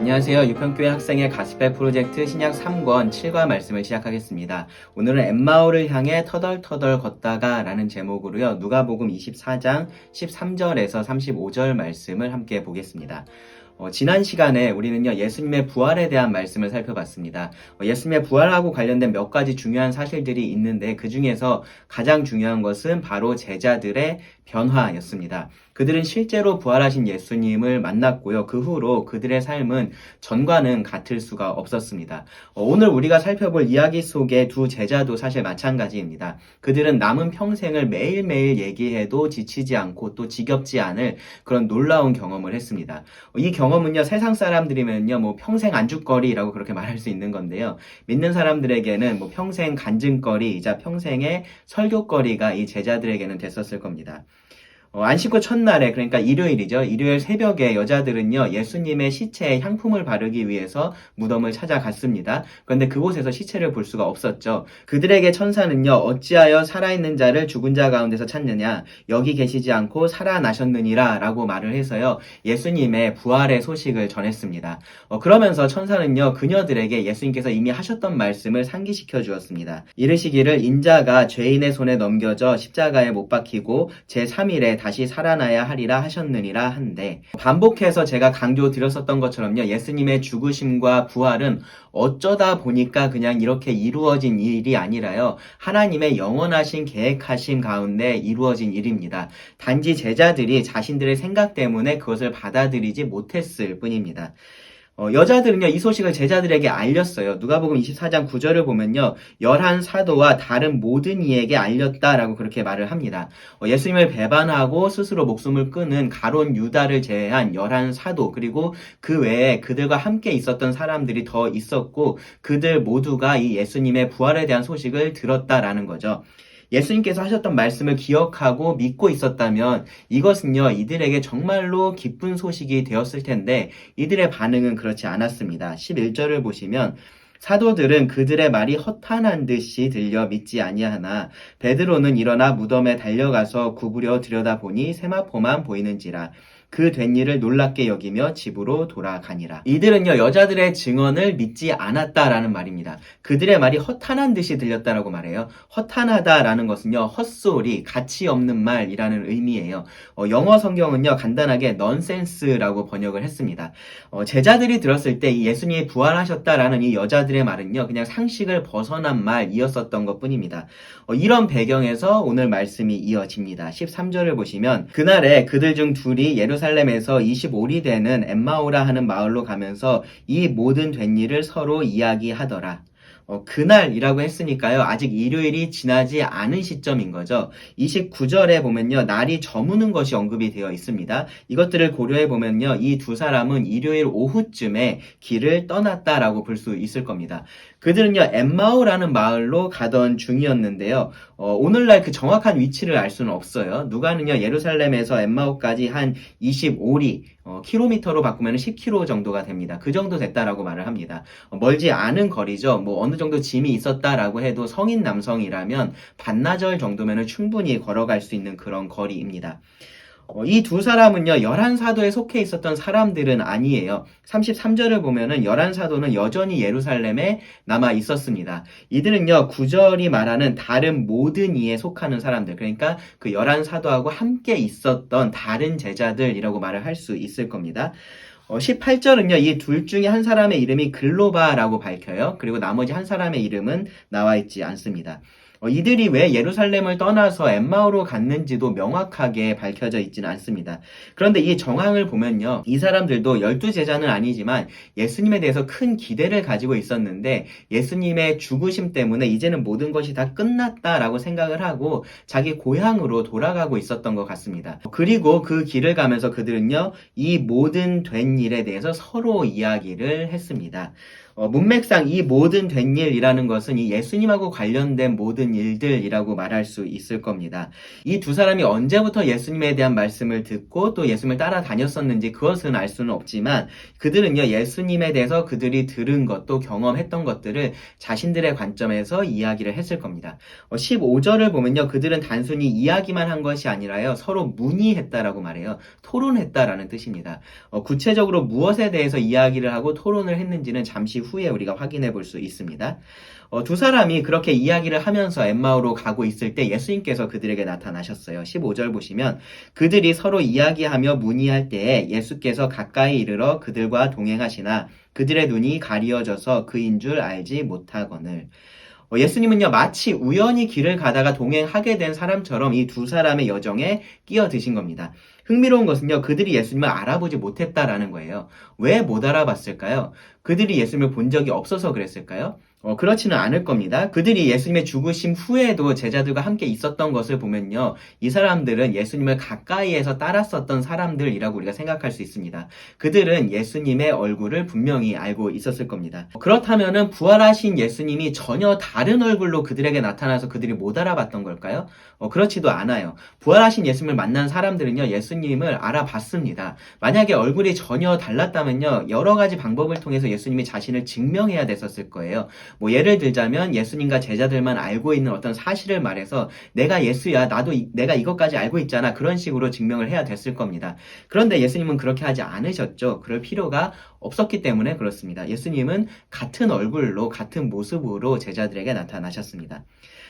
안녕하세요. 유평교회 학생의 가스펠 프로젝트 신약 3권 7과 말씀을 시작하겠습니다. 오늘은 엠마오를 향해 터덜터덜 걷다가 라는 제목으로요. 누가복음 24장 13절에서 35절 말씀을 함께 보겠습니다. 지난 시간에 우리는요, 예수님의 부활에 대한 말씀을 살펴봤습니다. 예수님의 부활하고 관련된 몇 가지 중요한 사실들이 있는데 그 중에서 가장 중요한 것은 바로 제자들의 변화였습니다. 그들은 실제로 부활하신 예수님을 만났고요. 그 후로 그들의 삶은 전과는 같을 수가 없었습니다. 오늘 우리가 살펴볼 이야기 속의 두 제자도 사실 마찬가지입니다. 그들은 남은 평생을 매일매일 얘기해도 지치지 않고 또 지겹지 않을 그런 놀라운 경험을 했습니다. 이 경험은요, 세상 사람들이면요, 평생 안주거리라고 그렇게 말할 수 있는 건데요. 믿는 사람들에게는 평생 간증거리이자 평생의 설교거리가 이 제자들에게는 됐었을 겁니다. 안식구 첫날에, 그러니까 일요일이죠. 일요일 새벽에 여자들은요, 예수님의 시체에 향품을 바르기 위해서 무덤을 찾아갔습니다. 그런데 그곳에서 시체를 볼 수가 없었죠. 그들에게 천사는요, 어찌하여 살아있는 자를 죽은 자 가운데서 찾느냐, 여기 계시지 않고 살아나셨느니라 라고 말을 해서요, 예수님의 부활의 소식을 전했습니다. 그러면서 천사는요, 그녀들에게 예수님께서 이미 하셨던 말씀을 상기시켜 주었습니다. 이르시기를 인자가 죄인의 손에 넘겨져 십자가에 못 박히고 제3일에 다시 살아나야 하리라 하셨느니라 한데, 반복해서 제가 강조드렸었던 것처럼요, 예수님의 죽으심과 부활은 어쩌다 보니까 그냥 이렇게 이루어진 일이 아니라요, 하나님의 영원하신 계획하심 가운데 이루어진 일입니다. 단지 제자들이 자신들의 생각 때문에 그것을 받아들이지 못했을 뿐입니다. 여자들은요, 이 소식을 제자들에게 알렸어요. 누가복음 24장 9절을 보면요, 11사도와 다른 모든 이에게 알렸다라고 그렇게 말을 합니다. 예수님을 배반하고 스스로 목숨을 끊은 가룟 유다를 제외한 11사도, 그리고 그 외에 그들과 함께 있었던 사람들이 더 있었고, 그들 모두가 이 예수님의 부활에 대한 소식을 들었다라는 거죠. 예수님께서 하셨던 말씀을 기억하고 믿고 있었다면 이것은요, 이들에게 정말로 기쁜 소식이 되었을 텐데 이들의 반응은 그렇지 않았습니다. 11절을 보시면 사도들은 그들의 말이 허탄한 듯이 들려 믿지 아니하나 베드로는 일어나 무덤에 달려가서 구부려 들여다보니 세마포만 보이는지라 그 된 일을 놀랍게 여기며 집으로 돌아가니라. 이들은요, 여자들의 증언을 믿지 않았다라는 말입니다. 그들의 말이 허탄한 듯이 들렸다라고 말해요. 허탄하다라는 것은요, 헛소리, 가치 없는 말이라는 의미예요. 영어 성경은요, 간단하게 넌센스라고 번역을 했습니다. 제자들이 들었을 때 이 예수님이 부활하셨다라는 이 여자들의 말은요, 그냥 상식을 벗어난 말이었었던 것 뿐입니다. 이런 배경에서 오늘 말씀이 이어집니다. 13절을 보시면 그날에 그들 중 둘이 예루살렘에서 25리 되는 엠마오라 하는 마을로 가면서 이 모든 된 일을 서로 이야기하더라. 그날이라고 했으니까요, 아직 일요일이 지나지 않은 시점인 거죠. 29절에 보면요, 날이 저무는 것이 언급이 되어 있습니다. 이것들을 고려해 보면요, 이 두 사람은 일요일 오후쯤에 길을 떠났다라고 볼 수 있을 겁니다. 그들은요, 엠마오라는 마을로 가던 중이었는데요, 오늘날 그 정확한 위치를 알 수는 없어요. 누가는요, 예루살렘에서 엠마오까지 한 25리, 킬로미터로 바꾸면 10km 정도가 됩니다. 그 정도 됐다라고 말을 합니다. 멀지 않은 거리죠. 어느 정도 짐이 있었다라고 해도 성인 남성이라면 반나절 정도면 충분히 걸어갈 수 있는 그런 거리입니다. 이 두 사람은요, 11사도에 속해 있었던 사람들은 아니에요. 33절을 보면은 11사도는 여전히 예루살렘에 남아 있었습니다. 이들은요, 9절이 말하는 다른 모든 이에 속하는 사람들, 그러니까 그 11사도하고 함께 있었던 다른 제자들이라고 말을 할 수 있을 겁니다. 18절은요, 이 둘 중에 한 사람의 이름이 글로바라고 밝혀요. 그리고 나머지 한 사람의 이름은 나와 있지 않습니다. 이들이 왜 예루살렘을 떠나서 엠마오로 갔는지도 명확하게 밝혀져 있지는 않습니다. 그런데 이 정황을 보면요, 이 사람들도 12제자는 아니지만 예수님에 대해서 큰 기대를 가지고 있었는데 예수님의 죽으심 때문에 이제는 모든 것이 다 끝났다라고 생각을 하고 자기 고향으로 돌아가고 있었던 것 같습니다. 그리고 그 길을 가면서 그들은요, 이 모든 된 일에 대해서 서로 이야기를 했습니다. 문맥상 이 모든 된 일이라는 것은 이 예수님하고 관련된 모든 일들이라고 말할 수 있을 겁니다. 이 두 사람이 언제부터 예수님에 대한 말씀을 듣고 또 예수님을 따라다녔었는지 그것은 알 수는 없지만 그들은요, 예수님에 대해서 그들이 들은 것 또 경험했던 것들을 자신들의 관점에서 이야기를 했을 겁니다. 15절을 보면요, 그들은 단순히 이야기만 한 것이 아니라요, 서로 문의했다라고 말해요. 토론했다라는 뜻입니다. 구체적으로 무엇에 대해서 이야기를 하고 토론을 했는지는 잠시 후에 우리가 확인해 볼 수 있습니다. 두 사람이 그렇게 이야기를 하면서 엠마오로 가고 있을 때 예수님께서 그들에게 나타나셨어요. 15절 보시면 그들이 서로 이야기하며 문의할 때에 예수께서 가까이 이르러 그들과 동행하시나 그들의 눈이 가리어져서 그인 줄 알지 못하거늘. 예수님은요, 마치 우연히 길을 가다가 동행하게 된 사람처럼 이 두 사람의 여정에 끼어드신 겁니다. 흥미로운 것은요, 그들이 예수님을 알아보지 못했다라는 거예요. 왜 못 알아봤을까요? 그들이 예수님을 본 적이 없어서 그랬을까요? 그렇지는 않을 겁니다. 그들이 예수님의 죽으심 후에도 제자들과 함께 있었던 것을 보면요, 이 사람들은 예수님을 가까이에서 따랐었던 사람들이라고 우리가 생각할 수 있습니다. 그들은 예수님의 얼굴을 분명히 알고 있었을 겁니다. 그렇다면은 부활하신 예수님이 전혀 다른 얼굴로 그들에게 나타나서 그들이 못 알아봤던 걸까요? 그렇지도 않아요. 부활하신 예수님을 만난 사람들은요, 예수님을 알아봤습니다. 만약에 얼굴이 전혀 달랐다면요, 여러 가지 방법을 통해서 예수님이 자신을 증명해야 됐었을 거예요. 예를 들자면 예수님과 제자들만 알고 있는 어떤 사실을 말해서 내가 예수야, 내가 이것까지 알고 있잖아, 그런 식으로 증명을 해야 됐을 겁니다. 그런데 예수님은 그렇게 하지 않으셨죠. 그럴 필요가 없었기 때문에 그렇습니다. 예수님은 같은 얼굴로 같은 모습으로 제자들에게 나타나셨습니다.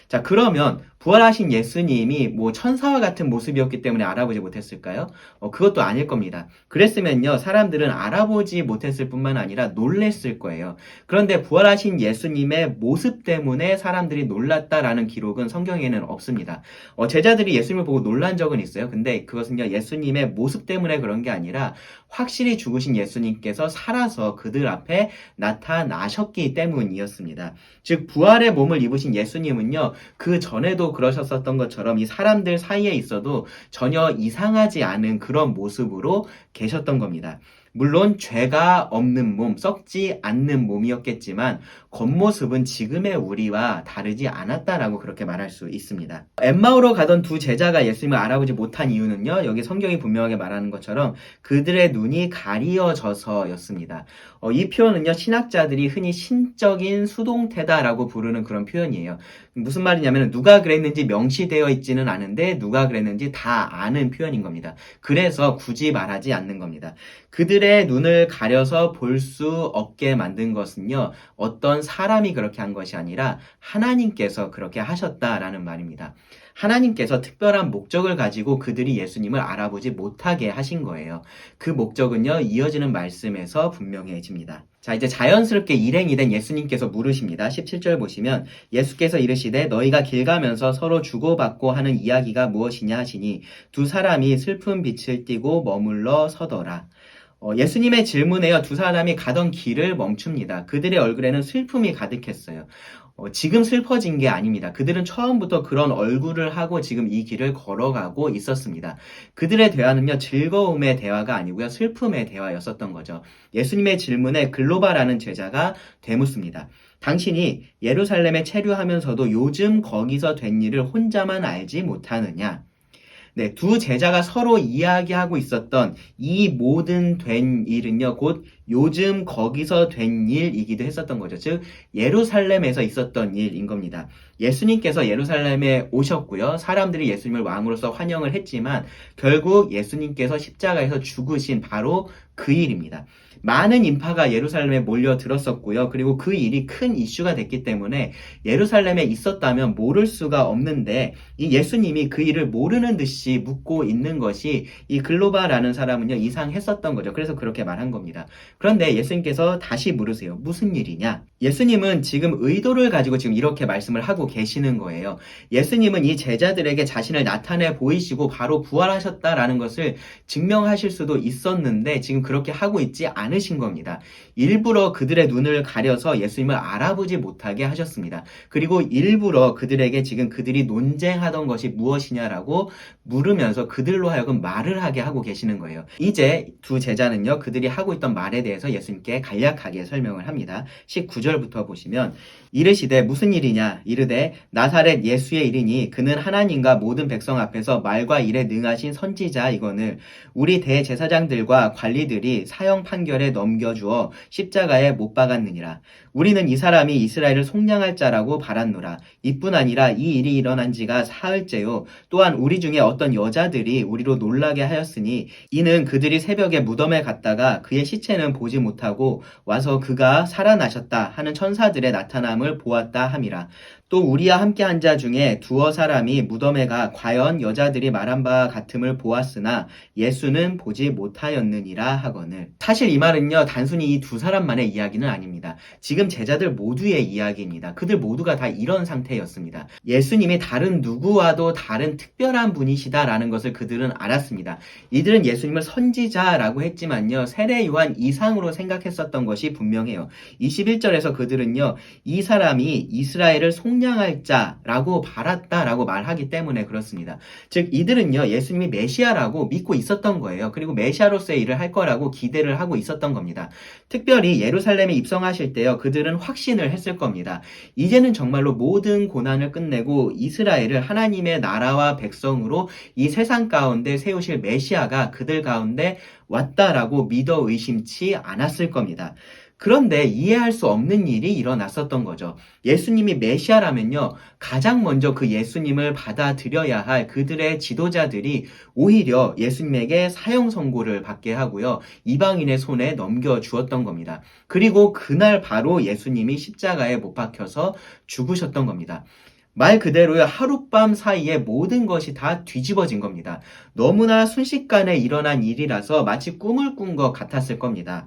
자, 그러면 부활하신 예수님이 천사와 같은 모습이었기 때문에 알아보지 못했을까요? 그것도 아닐 겁니다. 그랬으면요, 사람들은 알아보지 못했을 뿐만 아니라 놀랬을 거예요. 그런데 부활하신 예수님의 모습 때문에 사람들이 놀랐다라는 기록은 성경에는 없습니다. 제자들이 예수님을 보고 놀란 적은 있어요. 근데 그것은요, 예수님의 모습 때문에 그런 게 아니라 확실히 죽으신 예수님께서 살아서 그들 앞에 나타나셨기 때문이었습니다. 즉, 부활의 몸을 입으신 예수님은요, 그 전에도 그러셨었던 것처럼 이 사람들 사이에 있어도 전혀 이상하지 않은 그런 모습으로 계셨던 겁니다. 물론 죄가 없는 몸, 썩지 않는 몸이었겠지만 겉모습은 지금의 우리와 다르지 않았다라고 그렇게 말할 수 있습니다. 엠마오로 가던 두 제자가 예수님을 알아보지 못한 이유는요, 여기 성경이 분명하게 말하는 것처럼 그들의 눈이 가리어져서였습니다. 이 표현은요, 신학자들이 흔히 신적인 수동태다라고 부르는 그런 표현이에요. 무슨 말이냐면 누가 그랬는지 명시되어 있지는 않은데 누가 그랬는지 다 아는 표현인 겁니다. 그래서 굳이 말하지 않는 겁니다. 그들의 눈을 가려서 볼 수 없게 만든 것은요, 어떤 사람이 그렇게 한 것이 아니라 하나님께서 그렇게 하셨다라는 말입니다. 하나님께서 특별한 목적을 가지고 그들이 예수님을 알아보지 못하게 하신 거예요. 그 목적은요, 이어지는 말씀에서 분명해집니다. 자, 이제 자연스럽게 일행이 된 예수님께서 물으십니다. 17절 보시면 예수께서 이르시되 너희가 길 가면서 서로 주고받고 하는 이야기가 무엇이냐 하시니 두 사람이 슬픈 빛을 띠고 머물러 서더라. 예수님의 질문에요, 두 사람이 가던 길을 멈춥니다. 그들의 얼굴에는 슬픔이 가득했어요. 지금 슬퍼진 게 아닙니다. 그들은 처음부터 그런 얼굴을 하고 지금 이 길을 걸어가고 있었습니다. 그들의 대화는요, 즐거움의 대화가 아니고요, 슬픔의 대화였었던 거죠. 예수님의 질문에 글로바라는 제자가 되묻습니다. 당신이 예루살렘에 체류하면서도 요즘 거기서 된 일을 혼자만 알지 못하느냐? 네, 두 제자가 서로 이야기하고 있었던 이 모든 된 일은요, 곧 요즘 거기서 된 일이기도 했었던 거죠. 즉, 예루살렘에서 있었던 일인 겁니다. 예수님께서 예루살렘에 오셨고요. 사람들이 예수님을 왕으로서 환영을 했지만 결국 예수님께서 십자가에서 죽으신 바로 그 일입니다. 많은 인파가 예루살렘에 몰려들었었고요. 그리고 그 일이 큰 이슈가 됐기 때문에 예루살렘에 있었다면 모를 수가 없는데 이 예수님이 그 일을 모르는 듯이 묻고 있는 것이 이 글로바라는 사람은요, 이상했었던 거죠. 그래서 그렇게 말한 겁니다. 그런데 예수님께서 다시 물으세요. 무슨 일이냐? 예수님은 지금 의도를 가지고 지금 이렇게 말씀을 하고 계시는 거예요. 예수님은 이 제자들에게 자신을 나타내 보이시고 바로 부활하셨다라는 것을 증명하실 수도 있었는데 지금 그렇게 하고 있지 않으신 겁니다. 일부러 그들의 눈을 가려서 예수님을 알아보지 못하게 하셨습니다. 그리고 일부러 그들에게 지금 그들이 논쟁하던 것이 무엇이냐라고 물으면서 그들로 하여금 말을 하게 하고 계시는 거예요. 이제 두 제자는요, 그들이 하고 있던 말에 대해서 예수님께 간략하게 설명을 합니다. 19절부터 보시면 이르시되 무슨 일이냐 이르되 나사렛 예수의 일이니 그는 하나님과 모든 백성 앞에서 말과 일에 능하신 선지자 이거늘 우리 대제사장들과 관리들이 사형 판결에 넘겨주어 십자가에 못 박았느니라. 우리는 이 사람이 이스라엘을 속량할 자라고 바랐노라. 이뿐 아니라 이 일이 일어난 지가 사흘째요. 또한 우리 중에 어떤 여자들이 우리로 놀라게 하였으니 이는 그들이 새벽에 무덤에 갔다가 그의 시체는 보지 못하고 와서 그가 살아나셨다 하는 천사들의 나타남을 보았다 함이라. 또 우리와 함께 한 자 중에 두어 사람이 무덤에 가 과연 여자들이 말한 바와 같음을 보았으나 예수는 보지 못하였느니라 하거늘. 사실 이 말은요 단순히 이 두 사람만의 이야기는 아닙니다. 지금 제자들 모두의 이야기입니다. 그들 모두가 다 이런 상태였습니다. 예수님이 다른 누구와도 다른 특별한 분이시다라는 것을 그들은 알았습니다. 이들은 예수님을 선지자라고 했지만요 세례 요한 이상으로 생각했었던 것이 분명해요. 21절에서 그들은요 이 사람이 이스라엘을 속량할 자라고 바랐다라고 말하기 때문에 그렇습니다. 즉 이들은요 예수님이 메시아라고 믿고 있었던 거예요. 그리고 메시아로서의 일을 할 거라고 기대를 하고 있었던 겁니다. 특별히 예루살렘에 입성하실 때요 그들은 확신을 했을 겁니다. 이제는 정말로 모든 고난을 끝내고 이스라엘을 하나님의 나라와 백성으로 이 세상 가운데 세우실 메시아가 그들 가운데 왔다라고 믿어 의심치 않았을 겁니다. 그런데 이해할 수 없는 일이 일어났었던 거죠. 예수님이 메시아라면요 가장 먼저 그 예수님을 받아들여야 할 그들의 지도자들이 오히려 예수님에게 사형 선고를 받게 하고요 이방인의 손에 넘겨주었던 겁니다. 그리고 그날 바로 예수님이 십자가에 못 박혀서 죽으셨던 겁니다. 말 그대로요 하룻밤 사이에 모든 것이 다 뒤집어진 겁니다. 너무나 순식간에 일어난 일이라서 마치 꿈을 꾼 것 같았을 겁니다.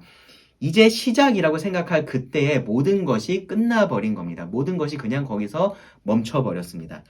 이제 시작이라고 생각할 그때에 모든 것이 끝나버린 겁니다. 모든 것이 그냥 거기서 멈춰버렸습니다.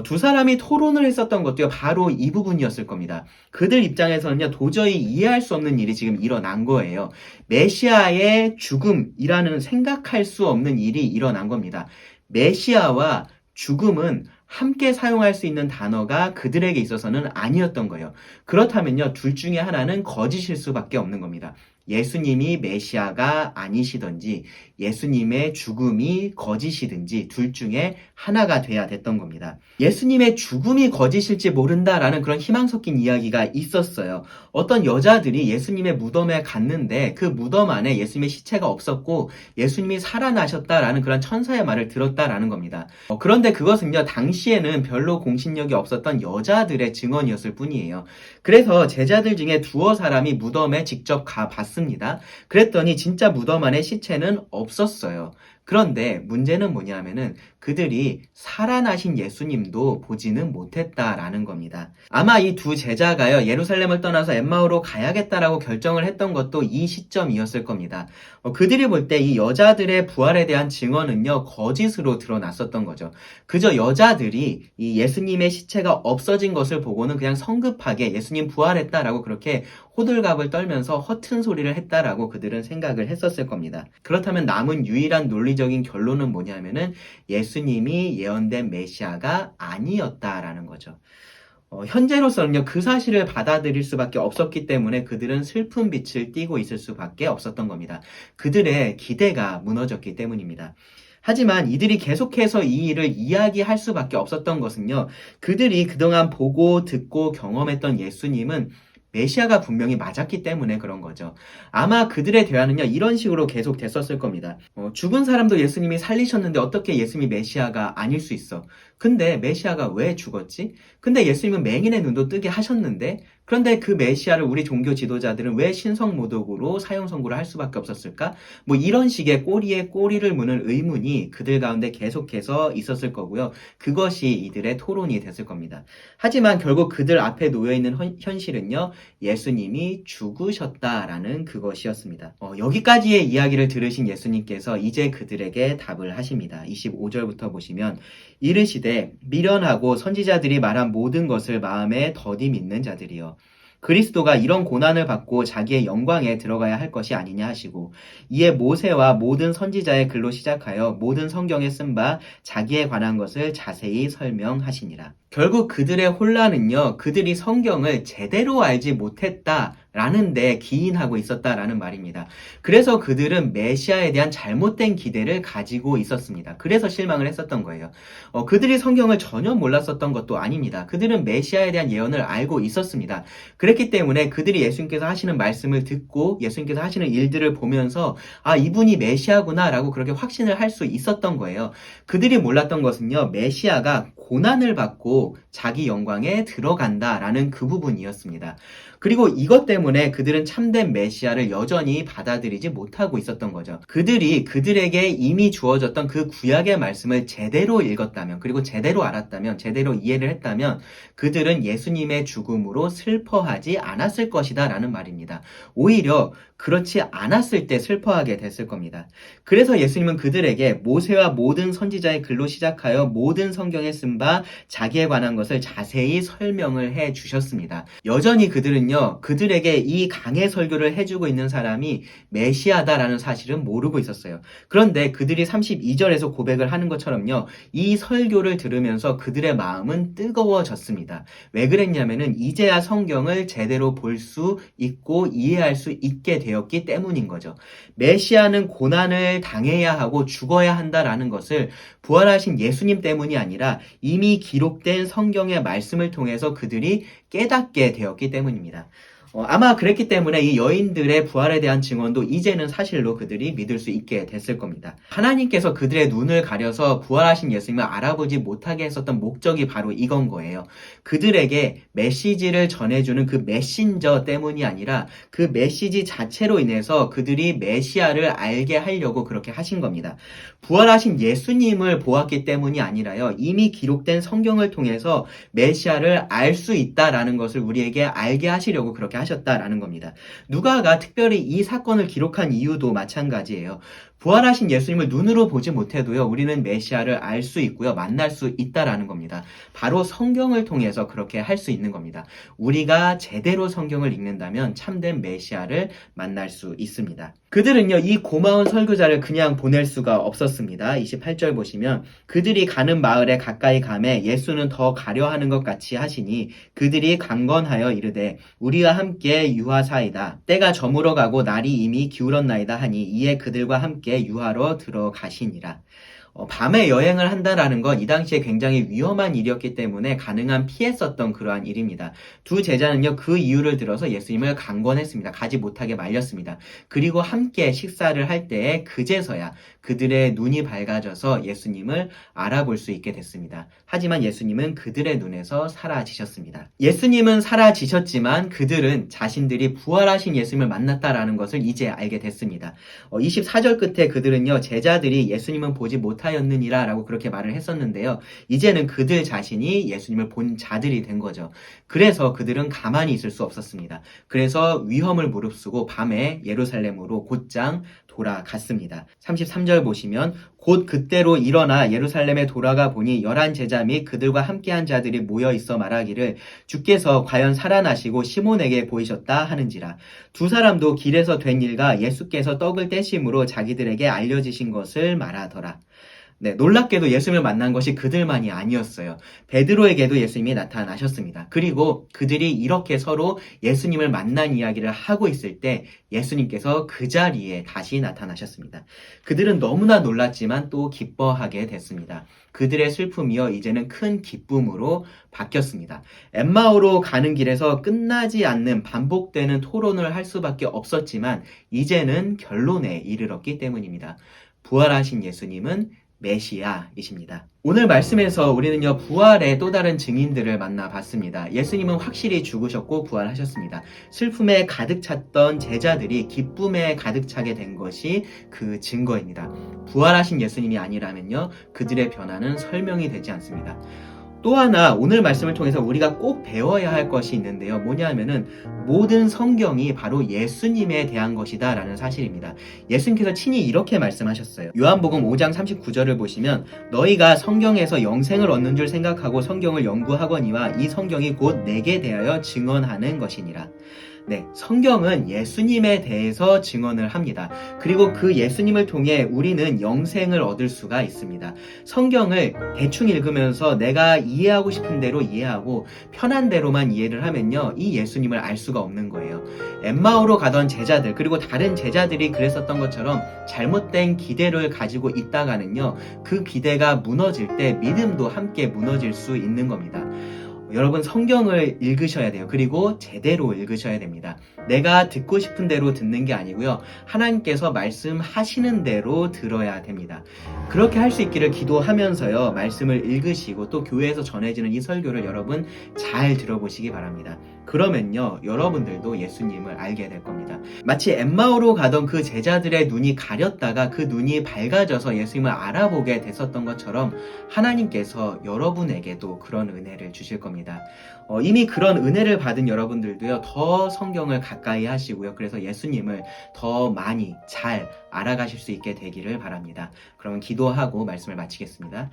두 사람이 토론을 했었던 것도요, 바로 이 부분이었을 겁니다. 그들 입장에서는요, 도저히 이해할 수 없는 일이 지금 일어난 거예요. 메시아의 죽음이라는 생각할 수 없는 일이 일어난 겁니다. 메시아와 죽음은 함께 사용할 수 있는 단어가 그들에게 있어서는 아니었던 거예요. 그렇다면요, 둘 중에 하나는 거짓일 수밖에 없는 겁니다. 예수님이 메시아가 아니시든지 예수님의 죽음이 거짓이든지 둘 중에 하나가 돼야 됐던 겁니다. 예수님의 죽음이 거짓일지 모른다라는 그런 희망 섞인 이야기가 있었어요. 어떤 여자들이 예수님의 무덤에 갔는데 그 무덤 안에 예수님의 시체가 없었고 예수님이 살아나셨다라는 그런 천사의 말을 들었다라는 겁니다. 그런데 그것은요 당시에는 별로 공신력이 없었던 여자들의 증언이었을 뿐이에요. 그래서 제자들 중에 두어 사람이 무덤에 직접 가봤습니다. 그랬더니 진짜 무덤 안에 시체는 없었어요. 그런데 문제는 뭐냐면은 그들이 살아나신 예수님도 보지는 못했다라는 겁니다. 아마 이 두 제자가요 예루살렘을 떠나서 엠마오로 가야겠다라고 결정을 했던 것도 이 시점이었을 겁니다. 그들이 볼 때 이 여자들의 부활에 대한 증언은요 거짓으로 드러났었던 거죠. 그저 여자들이 이 예수님의 시체가 없어진 것을 보고는 그냥 성급하게 예수님 부활했다라고 그렇게 호들갑을 떨면서 허튼 소리를 했다라고 그들은 생각을 했었을 겁니다. 그렇다면 남은 유일한 논리적인 결론은 뭐냐면은 예수님이 예언된 메시아가 아니었다라는 거죠. 현재로서는요, 그 사실을 받아들일 수밖에 없었기 때문에 그들은 슬픈 빛을 띠고 있을 수밖에 없었던 겁니다. 그들의 기대가 무너졌기 때문입니다. 하지만 이들이 계속해서 이 일을 이야기할 수밖에 없었던 것은요, 그들이 그동안 보고 듣고 경험했던 예수님은 메시아가 분명히 맞았기 때문에 그런 거죠. 아마 그들의 대화는요 이런 식으로 계속 됐었을 겁니다. 죽은 사람도 예수님이 살리셨는데 어떻게 예수님이 메시아가 아닐 수 있어? 근데 메시아가 왜 죽었지? 근데 예수님은 맹인의 눈도 뜨게 하셨는데 그런데 그 메시아를 우리 종교 지도자들은 왜 신성모독으로 사형 선고를 할 수밖에 없었을까? 뭐 이런 식의 꼬리에 꼬리를 무는 의문이 그들 가운데 계속해서 있었을 거고요. 그것이 이들의 토론이 됐을 겁니다. 하지만 결국 그들 앞에 놓여있는 현실은요. 예수님이 죽으셨다라는 그것이었습니다. 여기까지의 이야기를 들으신 예수님께서 이제 그들에게 답을 하십니다. 25절부터 보시면 이르시되 미련하고 선지자들이 말한 모든 것을 마음에 더디 믿는 자들이여 그리스도가 이런 고난을 받고 자기의 영광에 들어가야 할 것이 아니냐 하시고 이에 모세와 모든 선지자의 글로 시작하여 모든 성경에 쓴 바 자기에 관한 것을 자세히 설명하시니라. 결국 그들의 혼란은요, 그들이 성경을 제대로 알지 못했다라는 데 기인하고 있었다라는 말입니다. 그래서 그들은 메시아에 대한 잘못된 기대를 가지고 있었습니다. 그래서 실망을 했었던 거예요. 그들이 성경을 전혀 몰랐었던 것도 아닙니다. 그들은 메시아에 대한 예언을 알고 있었습니다. 그랬기 때문에 그들이 예수님께서 하시는 말씀을 듣고 예수님께서 하시는 일들을 보면서 아, 이분이 메시아구나 라고 그렇게 확신을 할 수 있었던 거예요. 그들이 몰랐던 것은요, 메시아가 고난을 받고 자기 영광에 들어간다라는 그 부분이었습니다. 그리고 이것 때문에 그들은 참된 메시아를 여전히 받아들이지 못하고 있었던 거죠. 그들이 그들에게 이미 주어졌던 그 구약의 말씀을 제대로 읽었다면, 그리고 제대로 알았다면, 제대로 이해를 했다면 그들은 예수님의 죽음으로 슬퍼하지 않았을 것이다 라는 말입니다. 오히려 그렇지 않았을 때 슬퍼하게 됐을 겁니다. 그래서 예수님은 그들에게 모세와 모든 선지자의 글로 시작하여 모든 성경에 쓴 바 자기에 관한 것을 자세히 설명을 해 주셨습니다. 여전히 그들은요, 그들에게 이 강해 설교를 해주고 있는 사람이 메시아다라는 사실은 모르고 있었어요. 그런데 그들이 32절에서 고백을 하는 것처럼요, 이 설교를 들으면서 그들의 마음은 뜨거워졌습니다. 왜 그랬냐면은 이제야 성경을 제대로 볼 수 있고 이해할 수 있게 되었기 때문인 거죠. 메시아는 고난을 당해야 하고 죽어야 한다라는 것을 부활하신 예수님 때문이 아니라 이미 기록된 성경의 말씀을 통해서 그들이 깨닫게 되었기 때문입니다. 아마 그랬기 때문에 이 여인들의 부활에 대한 증언도 이제는 사실로 그들이 믿을 수 있게 됐을 겁니다. 하나님께서 그들의 눈을 가려서 부활하신 예수님을 알아보지 못하게 했었던 목적이 바로 이건 거예요. 그들에게 메시지를 전해주는 그 메신저 때문이 아니라 그 메시지 자체로 인해서 그들이 메시아를 알게 하려고 그렇게 하신 겁니다. 부활하신 예수님을 보았기 때문이 아니라요, 이미 기록된 성경을 통해서 메시아를 알 수 있다라는 것을 우리에게 알게 하시려고 그렇게 하셨다라는 겁니다. 누가가 특별히 이 사건을 기록한 이유도 마찬가지예요. 부활하신 예수님을 눈으로 보지 못해도요, 우리는 메시아를 알 수 있고요, 만날 수 있다라는 겁니다. 바로 성경을 통해서 그렇게 할 수 있는 겁니다. 우리가 제대로 성경을 읽는다면 참된 메시아를 만날 수 있습니다. 그들은요, 이 고마운 설교자를 그냥 보낼 수가 없었습니다. 28절 보시면 그들이 가는 마을에 가까이 가매 예수는 더 가려 하는 것 같이 하시니 그들이 강건하여 이르되 우리와 함께 유하사이다. 때가 저물어 가고 날이 이미 기울었나이다 하니 이에 그들과 함께 유하러 들어가시니라. 밤에 여행을 한다라는 건 이 당시에 굉장히 위험한 일이었기 때문에 가능한 피했었던 그러한 일입니다. 두 제자는요, 그 이유를 들어서 예수님을 강권했습니다. 가지 못하게 말렸습니다. 그리고 함께 식사를 할 때에 그제서야 그들의 눈이 밝아져서 예수님을 알아볼 수 있게 됐습니다. 하지만 예수님은 그들의 눈에서 사라지셨습니다. 예수님은 사라지셨지만 그들은 자신들이 부활하신 예수님을 만났다라는 것을 이제 알게 됐습니다. 24절 끝에 그들은요, 제자들이 예수님은 보지 못하였느니라 라고 그렇게 말을 했었는데요. 이제는 그들 자신이 예수님을 본 자들이 된 거죠. 그래서 그들은 가만히 있을 수 없었습니다. 그래서 위험을 무릅쓰고 밤에 예루살렘으로 곧장 돌아갔습니다. 33절 보시면 곧 그때로 일어나 예루살렘에 돌아가 보니 11 제자 및 그들과 함께한 자들이 모여 있어 말하기를 주께서 과연 살아나시고 시몬에게 보이셨다 하는지라. 두 사람도 길에서 된 일과 예수께서 떡을 떼심으로 자기들에게 알려지신 것을 말하더라. 네, 놀랍게도 예수님을 만난 것이 그들만이 아니었어요. 베드로에게도 예수님이 나타나셨습니다. 그리고 그들이 이렇게 서로 예수님을 만난 이야기를 하고 있을 때 예수님께서 그 자리에 다시 나타나셨습니다. 그들은 너무나 놀랐지만 또 기뻐하게 됐습니다. 그들의 슬픔이요, 이제는 큰 기쁨으로 바뀌었습니다. 엠마오로 가는 길에서 끝나지 않는 반복되는 토론을 할 수밖에 없었지만 이제는 결론에 이르렀기 때문입니다. 부활하신 예수님은 메시아이십니다. 오늘 말씀에서 우리는요, 부활의 또 다른 증인들을 만나봤습니다. 예수님은 확실히 죽으셨고 부활하셨습니다. 슬픔에 가득 찼던 제자들이 기쁨에 가득 차게 된 것이 그 증거입니다. 부활하신 예수님이 아니라면요, 그들의 변화는 설명이 되지 않습니다. 또 하나 오늘 말씀을 통해서 우리가 꼭 배워야 할 것이 있는데요. 뭐냐면은 모든 성경이 바로 예수님에 대한 것이다 라는 사실입니다. 예수님께서 친히 이렇게 말씀하셨어요. 요한복음 5장 39절을 보시면 너희가 성경에서 영생을 얻는 줄 생각하고 성경을 연구하거니와 이 성경이 곧 내게 대하여 증언하는 것이니라. 네, 성경은 예수님에 대해서 증언을 합니다. 그리고 그 예수님을 통해 우리는 영생을 얻을 수가 있습니다. 성경을 대충 읽으면서 내가 이해하고 싶은 대로 이해하고 편한 대로만 이해를 하면요, 이 예수님을 알 수가 없는 거예요. 엠마오로 가던 제자들, 그리고 다른 제자들이 그랬었던 것처럼 잘못된 기대를 가지고 있다가는요, 그 기대가 무너질 때 믿음도 함께 무너질 수 있는 겁니다. 여러분, 성경을 읽으셔야 돼요. 그리고 제대로 읽으셔야 됩니다. 내가 듣고 싶은 대로 듣는 게 아니고요, 하나님께서 말씀하시는 대로 들어야 됩니다. 그렇게 할 수 있기를 기도하면서요, 말씀을 읽으시고 또 교회에서 전해지는 이 설교를 여러분 잘 들어보시기 바랍니다. 그러면요, 여러분들도 예수님을 알게 될 겁니다. 마치 엠마오로 가던 그 제자들의 눈이 가렸다가 그 눈이 밝아져서 예수님을 알아보게 됐었던 것처럼 하나님께서 여러분에게도 그런 은혜를 주실 겁니다. 이미 그런 은혜를 받은 여러분들도요, 더 성경을 가까이 하시고요, 그래서 예수님을 더 많이 잘 알아가실 수 있게 되기를 바랍니다. 그러면 기도하고 말씀을 마치겠습니다.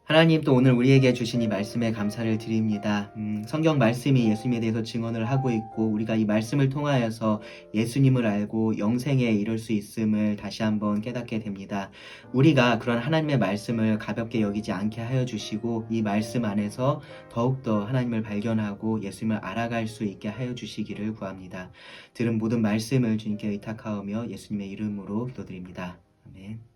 하나님, 또 오늘 우리에게 주신 이 말씀에 감사를 드립니다. 성경 말씀이 예수님에 대해서 증언을 하고 있고, 우리가 이 말씀을 통하여서 예수님을 알고 영생에 이를 수 있음을 다시 한번 깨닫게 됩니다. 우리가 그런 하나님의 말씀을 가볍게 여기지 않게 하여 주시고, 이 말씀 안에서 더욱더 하나님을 발견하고 예수님을 알아갈 수 있게 하여 주시기를 구합니다. 들은 모든 말씀을 주님께 의탁하오며 예수님의 이름으로 기도드립니다. 아멘.